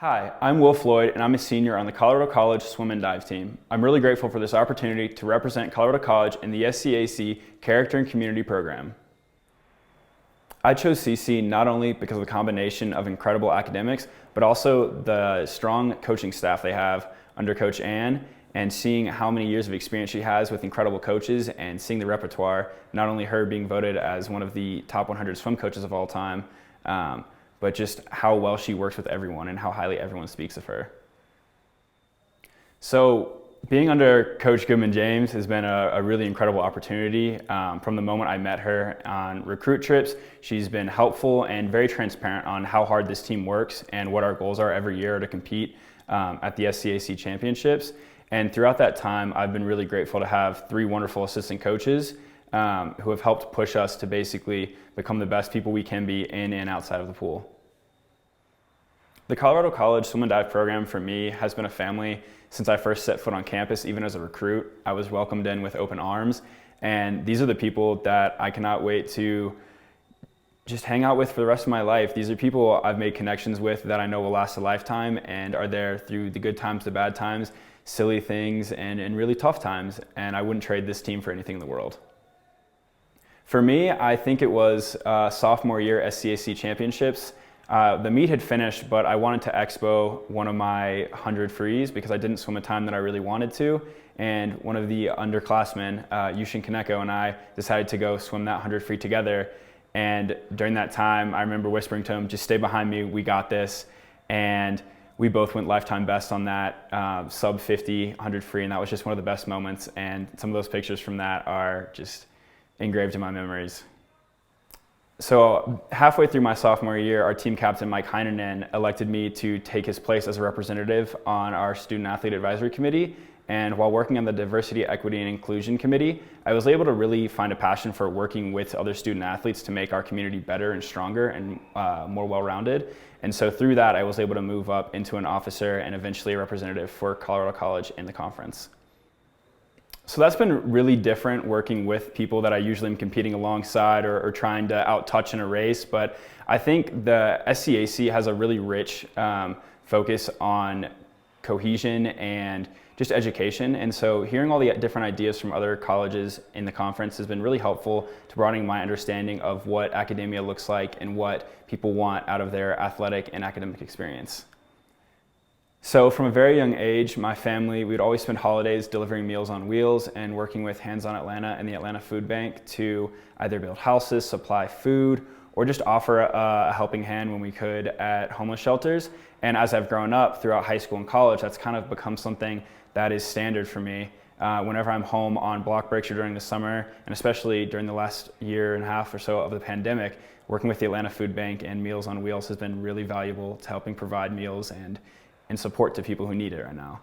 Hi, I'm Will Floyd, and I'm a senior on the Colorado College swim and dive team. I'm really grateful for this opportunity to represent Colorado College in the SCAC Character and Community program. I chose CC not only because of the combination of incredible academics, but also the strong coaching staff they have under Coach Ann, and seeing how many years of experience she has with incredible coaches and seeing the repertoire, not only her being voted as one of the top 100 swim coaches of all time, but just how well she works with everyone and how highly everyone speaks of her. So being under Coach Goodman-James has been a really incredible opportunity. From the moment I met her on recruit trips, she's been helpful and very transparent on how hard this team works and what our goals are every year to compete at the SCAC championships. And throughout that time, I've been really grateful to have 3 wonderful assistant coaches who have helped push us to basically become the best people we can be in and outside of the pool. The Colorado College Swim and Dive program for me has been a family since I first set foot on campus. Even as a recruit, I was welcomed in with open arms, and these are the people that I cannot wait to just hang out with for the rest of my life. These are people I've made connections with that I know will last a lifetime and are there through the good times, the bad times, silly things, and really tough times, and I wouldn't trade this team for anything in the world. For me, I think it was sophomore year SCAC championships. The meet had finished, but I wanted to expo one of my 100 frees because I didn't swim a time that I really wanted to. And one of the underclassmen, Yushin Kaneko, and I decided to go swim that 100 free together. And during that time, I remember whispering to him, just stay behind me, we got this. And we both went lifetime best on that sub 50, 100 free, and that was just one of the best moments. And some of those pictures from that are just engraved in my memories. So halfway through my sophomore year, our team captain, Mike Heinonen, elected me to take his place as a representative on our Student Athlete Advisory Committee. And while working on the Diversity, Equity, and Inclusion Committee, I was able to really find a passion for working with other student athletes to make our community better and stronger and more well-rounded. And so through that, I was able to move up into an officer and eventually a representative for Colorado College in the conference. So that's been really different working with people that I usually am competing alongside or trying to out-touch in a race, but I think the SCAC has a really rich focus on cohesion and just education, and so hearing all the different ideas from other colleges in the conference has been really helpful to broadening my understanding of what academia looks like and what people want out of their athletic and academic experience. So from a very young age, my family, we'd always spend holidays delivering Meals on Wheels and working with Hands on Atlanta and the Atlanta Food Bank to either build houses, supply food, or just offer a helping hand when we could at homeless shelters. And as I've grown up throughout high school and college, that's kind of become something that is standard for me. Whenever I'm home on block breaks or during the summer, and especially during the last year and a half or so of the pandemic, working with the Atlanta Food Bank and Meals on Wheels has been really valuable to helping provide meals and support to people who need it right now.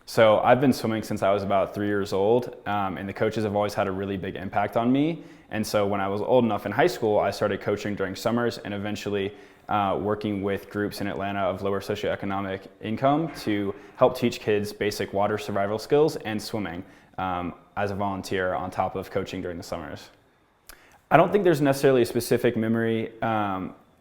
So I've been swimming since I was about 3 years old, and the coaches have always had a really big impact on me. And so when I was old enough in high school, I started coaching during summers and eventually working with groups in Atlanta of lower socioeconomic income to help teach kids basic water survival skills and swimming as a volunteer on top of coaching during the summers. I don't think there's necessarily a specific memory,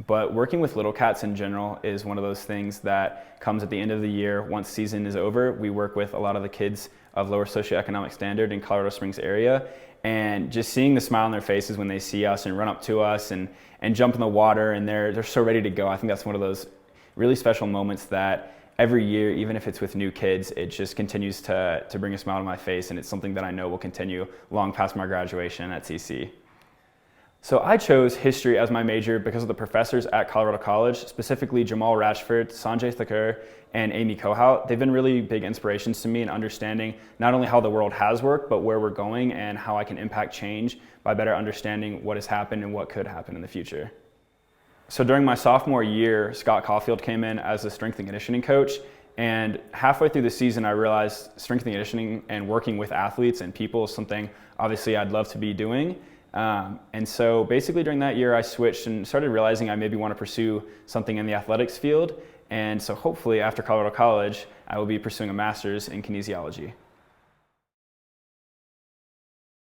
but working with little cats in general is one of those things that comes at the end of the year. Once season is over, we work with a lot of the kids of lower socioeconomic standard in Colorado Springs area, and just seeing the smile on their faces when they see us and run up to us and jump in the water, and they're so ready to go. I think that's one of those really special moments that every year, even if it's with new kids, it just continues to bring a smile to my face, and it's something that I know will continue long past my graduation at CC. So I chose history as my major because of the professors at Colorado College, specifically Jamal Rashford, Sanjay Thakur, and Amy Kohout. They've been really big inspirations to me in understanding not only how the world has worked, but where we're going and how I can impact change by better understanding what has happened and what could happen in the future. So during my sophomore year, Scott Caulfield came in as a strength and conditioning coach, and halfway through the season I realized strength and conditioning and working with athletes and people is something obviously I'd love to be doing. And so basically during that year I switched and started realizing I maybe want to pursue something in the athletics field, and so hopefully after Colorado College I will be pursuing a master's in kinesiology.